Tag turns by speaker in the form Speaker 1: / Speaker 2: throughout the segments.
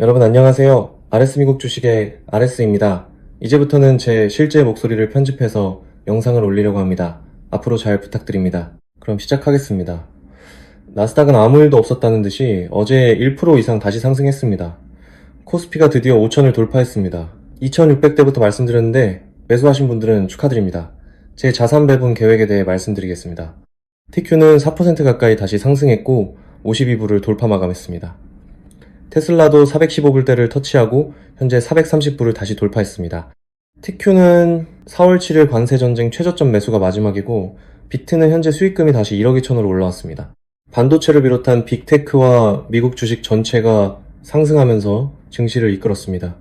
Speaker 1: 여러분 안녕하세요. RS미국 주식의 RS입니다. 이제부터는 제 실제 목소리를 편집해서 영상을 올리려고 합니다. 앞으로 잘 부탁드립니다. 그럼 시작하겠습니다. 나스닥은 아무 일도 없었다는 듯이 어제 1% 이상 다시 상승했습니다. 코스피가 드디어 5천을 돌파했습니다. 2600대부터 말씀드렸는데 매수하신 분들은 축하드립니다. 제 자산 배분 계획에 대해 말씀드리겠습니다. TQ는 4% 가까이 다시 상승했고 52불을 돌파 마감했습니다. 테슬라도 415불대를 터치하고 현재 430불을 다시 돌파했습니다. TQ는 4월 7일 관세전쟁 최저점 매수가 마지막이고 비트는 현재 수익금이 다시 1억 2천으로 올라왔습니다. 반도체를 비롯한 빅테크와 미국 주식 전체가 상승하면서 증시를 이끌었습니다.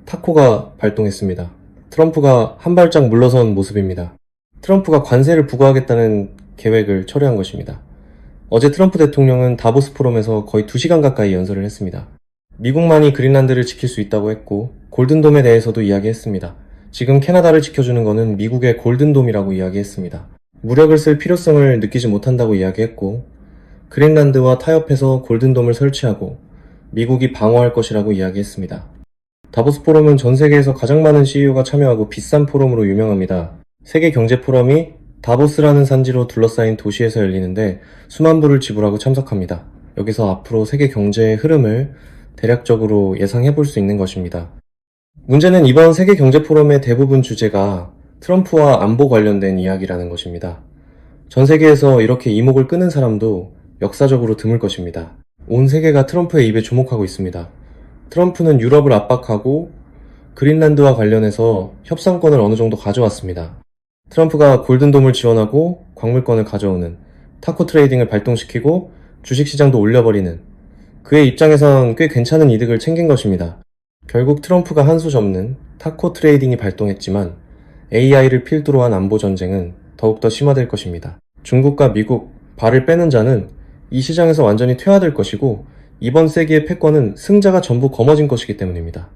Speaker 1: 타코가 발동했습니다. 트럼프가 한 발짝 물러선 모습입니다. 트럼프가 관세를 부과하겠다는 계획을 철회한 것입니다. 어제 트럼프 대통령은 다보스 포럼에서 거의 2시간 가까이 연설을 했습니다. 미국만이 그린란드를 지킬 수 있다고 했고 골든돔에 대해서도 이야기했습니다. 지금 캐나다를 지켜주는 것은 미국의 골든돔이라고 이야기했습니다. 무력을 쓸 필요성을 느끼지 못한다고 이야기했고 그린란드와 타협해서 골든돔을 설치하고 미국이 방어할 것이라고 이야기했습니다. 다보스 포럼은 전 세계에서 가장 많은 CEO가 참여하고 비싼 포럼으로 유명합니다. 세계 경제 포럼이 다보스라는 산지로 둘러싸인 도시에서 열리는데 수만 불을 지불하고 참석합니다. 여기서 앞으로 세계 경제의 흐름을 대략적으로 예상해 볼 수 있는 것입니다. 문제는 이번 세계 경제 포럼의 대부분 주제가 트럼프와 안보 관련된 이야기라는 것입니다. 전 세계에서 이렇게 이목을 끄는 사람도 역사적으로 드물 것입니다. 온 세계가 트럼프의 입에 주목하고 있습니다. 트럼프는 유럽을 압박하고 그린란드와 관련해서 협상권을 어느 정도 가져왔습니다. 트럼프가 골든돔을 지원하고 광물권을 가져오는 타코 트레이딩을 발동시키고 주식시장도 올려버리는 그의 입장에선 꽤 괜찮은 이득을 챙긴 것입니다. 결국 트럼프가 한 수 접는 타코 트레이딩이 발동했지만 AI를 필두로 한 안보전쟁은 더욱더 심화될 것입니다. 중국과 미국, 발을 빼는 자는 이 시장에서 완전히 퇴화될 것이고 이번 세기의 패권은 승자가 전부 거머쥔 것이기 때문입니다.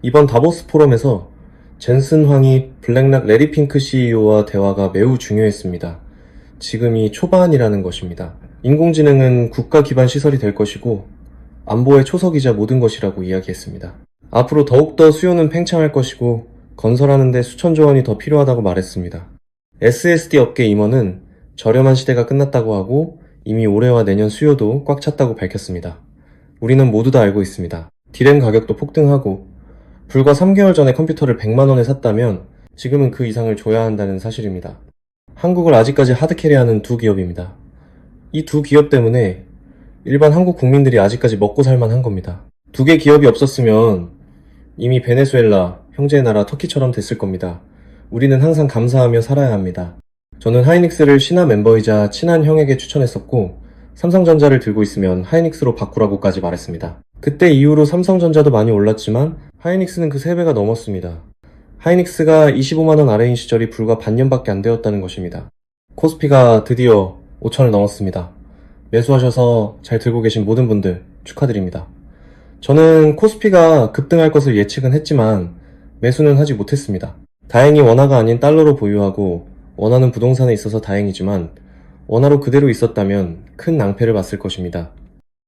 Speaker 1: 이번 다보스 포럼에서 젠슨 황이 블랙락 레리 핑크 CEO와 대화가 매우 중요했습니다. 지금이 초반이라는 것입니다. 인공지능은 국가 기반 시설이 될 것이고 안보의 초석이자 모든 것이라고 이야기했습니다. 앞으로 더욱더 수요는 팽창할 것이고 건설하는 데 수천조 원이 더 필요하다고 말했습니다. SSD 업계 임원은 저렴한 시대가 끝났다고 하고 이미 올해와 내년 수요도 꽉 찼다고 밝혔습니다. 우리는 모두 다 알고 있습니다. 디램 가격도 폭등하고 불과 3개월 전에 컴퓨터를 100만원에 샀다면 지금은 그 이상을 줘야 한다는 사실입니다. 한국을 아직까지 하드캐리하는 두 기업입니다. 이 두 기업 때문에 일반 한국 국민들이 아직까지 먹고 살만한 겁니다. 두 개 기업이 없었으면 이미 베네수엘라, 형제의 나라 터키처럼 됐을 겁니다. 우리는 항상 감사하며 살아야 합니다. 저는 하이닉스를 신화 멤버이자 친한 형에게 추천했었고 삼성전자를 들고 있으면 하이닉스로 바꾸라고까지 말했습니다. 그때 이후로 삼성전자도 많이 올랐지만 하이닉스는 그 3배가 넘었습니다. 하이닉스가 25만원 아래인 시절이 불과 반년밖에 안 되었다는 것입니다. 코스피가 드디어 5천을 넘었습니다. 매수하셔서 잘 들고 계신 모든 분들 축하드립니다. 저는 코스피가 급등할 것을 예측은 했지만 매수는 하지 못했습니다. 다행히 원화가 아닌 달러로 보유하고 원화는 부동산에 있어서 다행이지만 원화로 그대로 있었다면 큰 낭패를 봤을 것입니다.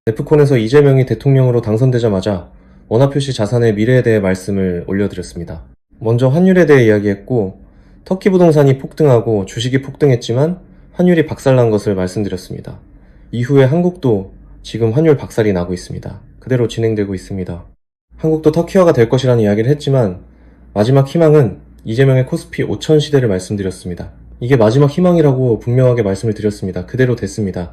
Speaker 1: 네프콘에서 이재명이 대통령으로 당선되자마자 원화 표시 자산의 미래에 대해 말씀을 올려드렸습니다. 먼저 환율에 대해 이야기했고 터키 부동산이 폭등하고 주식이 폭등했지만 환율이 박살난 것을 말씀드렸습니다. 이후에 한국도 지금 환율 박살이 나고 있습니다. 그대로 진행되고 있습니다. 한국도 터키화가 될 것이라는 이야기를 했지만 마지막 희망은 이재명의 코스피 5천 시대를 말씀드렸습니다. 이게 마지막 희망이라고 분명하게 말씀을 드렸습니다. 그대로 됐습니다.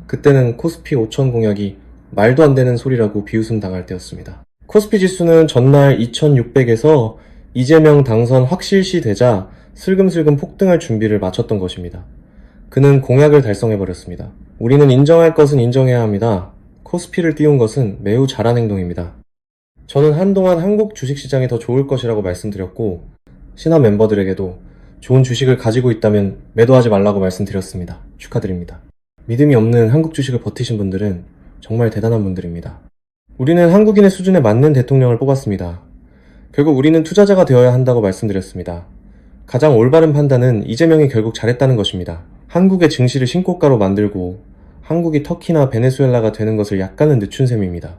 Speaker 1: 그때는 코스피 5천 공약이 말도 안 되는 소리라고 비웃음 당할 때였습니다. 코스피 지수는 전날 2600에서 이재명 당선 확실시 되자 슬금슬금 폭등할 준비를 마쳤던 것입니다. 그는 공약을 달성해버렸습니다. 우리는 인정할 것은 인정해야 합니다. 코스피를 띄운 것은 매우 잘한 행동입니다. 저는 한동안 한국 주식시장이 더 좋을 것이라고 말씀드렸고 신화 멤버들에게도 좋은 주식을 가지고 있다면 매도하지 말라고 말씀드렸습니다. 축하드립니다. 믿음이 없는 한국 주식을 버티신 분들은 정말 대단한 분들입니다. 우리는 한국인의 수준에 맞는 대통령을 뽑았습니다. 결국 우리는 투자자가 되어야 한다고 말씀드렸습니다. 가장 올바른 판단은 이재명이 결국 잘했다는 것입니다. 한국의 증시를 신고가로 만들고 한국이 터키나 베네수엘라가 되는 것을 약간은 늦춘 셈입니다.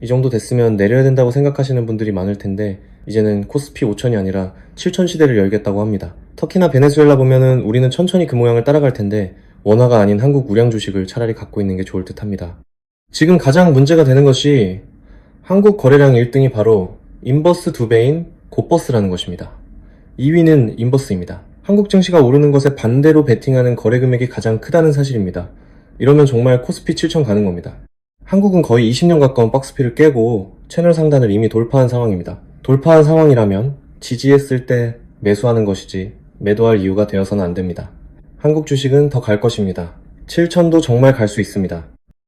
Speaker 1: 이 정도 됐으면 내려야 된다고 생각하시는 분들이 많을 텐데 이제는 코스피 5천이 아니라 7천 시대를 열겠다고 합니다. 터키나 베네수엘라 보면은 우리는 천천히 그 모양을 따라갈 텐데 원화가 아닌 한국 우량 주식을 차라리 갖고 있는 게 좋을 듯 합니다. 지금 가장 문제가 되는 것이 한국 거래량 1등이 바로 인버스 2배인 곧버스라는 것입니다. 2위는 인버스입니다. 한국 증시가 오르는 것에 반대로 베팅하는 거래 금액이 가장 크다는 사실입니다. 이러면 정말 코스피 7천 가는 겁니다. 한국은 거의 20년 가까운 박스피를 깨고 채널 상단을 이미 돌파한 상황입니다. 돌파한 상황이라면 지지했을 때 매수하는 것이지 매도할 이유가 되어서는 안 됩니다. 한국 주식은 더 갈 것입니다. 7천도 정말 갈 수 있습니다.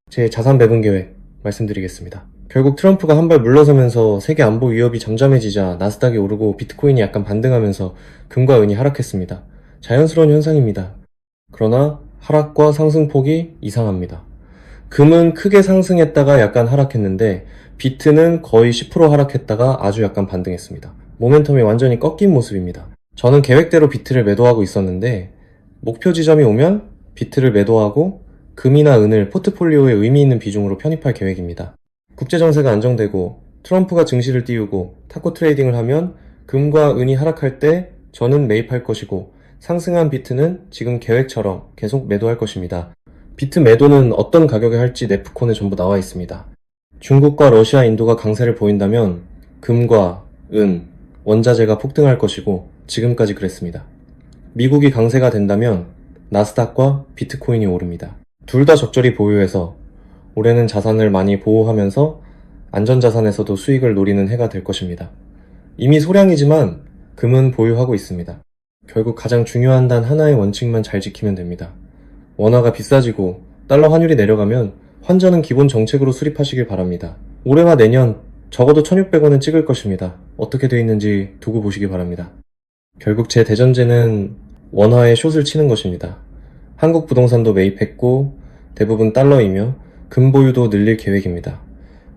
Speaker 1: 제 자산 배분 계획 말씀드리겠습니다. 결국 트럼프가 한 발 물러서면서 세계 안보 위협이 잠잠해지자 나스닥이 오르고 비트코인이 약간 반등하면서 금과 은이 하락했습니다. 자연스러운 현상입니다. 그러나 하락과 상승폭이 이상합니다. 금은 크게 상승했다가 약간 하락했는데 비트는 거의 10% 하락했다가 아주 약간 반등했습니다. 모멘텀이 완전히 꺾인 모습입니다. 저는 계획대로 비트를 매도하고 있었는데 목표 지점이 오면 비트를 매도하고 금이나 은을 포트폴리오에 의미 있는 비중으로 편입할 계획입니다. 국제정세가 안정되고 트럼프가 증시를 띄우고 타코 트레이딩을 하면 금과 은이 하락할 때 저는 매입할 것이고 상승한 비트는 지금 계획처럼 계속 매도할 것입니다. 비트 매도는 어떤 가격에 할지 네프콘에 전부 나와 있습니다. 중국과 러시아, 인도가 강세를 보인다면 금과 은, 원자재가 폭등할 것이고 지금까지 그랬습니다. 미국이 강세가 된다면 나스닥과 비트코인이 오릅니다. 둘 다 적절히 보유해서 올해는 자산을 많이 보호하면서 안전자산에서도 수익을 노리는 해가 될 것입니다. 이미 소량이지만 금은 보유하고 있습니다. 결국 가장 중요한 단 하나의 원칙만 잘 지키면 됩니다. 원화가 비싸지고 달러 환율이 내려가면 환전은 기본 정책으로 수립하시길 바랍니다. 올해와 내년 적어도 1,600원은 찍을 것입니다. 어떻게 되어 있는지 두고 보시기 바랍니다. 결국 제 대전제는 원화에 숏을 치는 것입니다. 한국 부동산도 매입했고 대부분 달러이며 금 보유도 늘릴 계획입니다.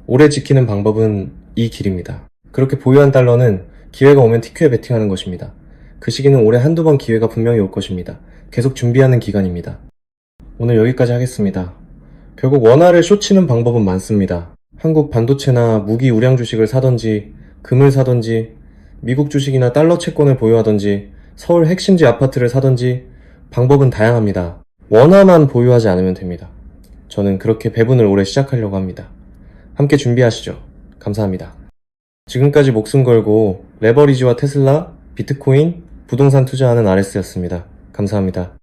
Speaker 1: 오래 지키는 방법은 이 길입니다. 그렇게 보유한 달러는 기회가 오면 TQ에 베팅하는 것입니다. 그 시기는 올해 한두 번 기회가 분명히 올 것입니다. 계속 준비하는 기간입니다. 오늘 여기까지 하겠습니다. 결국 원화를 숏치는 방법은 많습니다. 한국 반도체나 무기 우량 주식을 사던지 금을 사던지 미국 주식이나 달러 채권을 보유하던지 서울 핵심지 아파트를 사던지 방법은 다양합니다. 원화만 보유하지 않으면 됩니다. 저는 그렇게 배분을 올해 시작하려고 합니다. 함께 준비하시죠. 감사합니다. 지금까지 목숨 걸고 레버리지와 테슬라, 비트코인, 부동산 투자하는 RS였습니다. 감사합니다.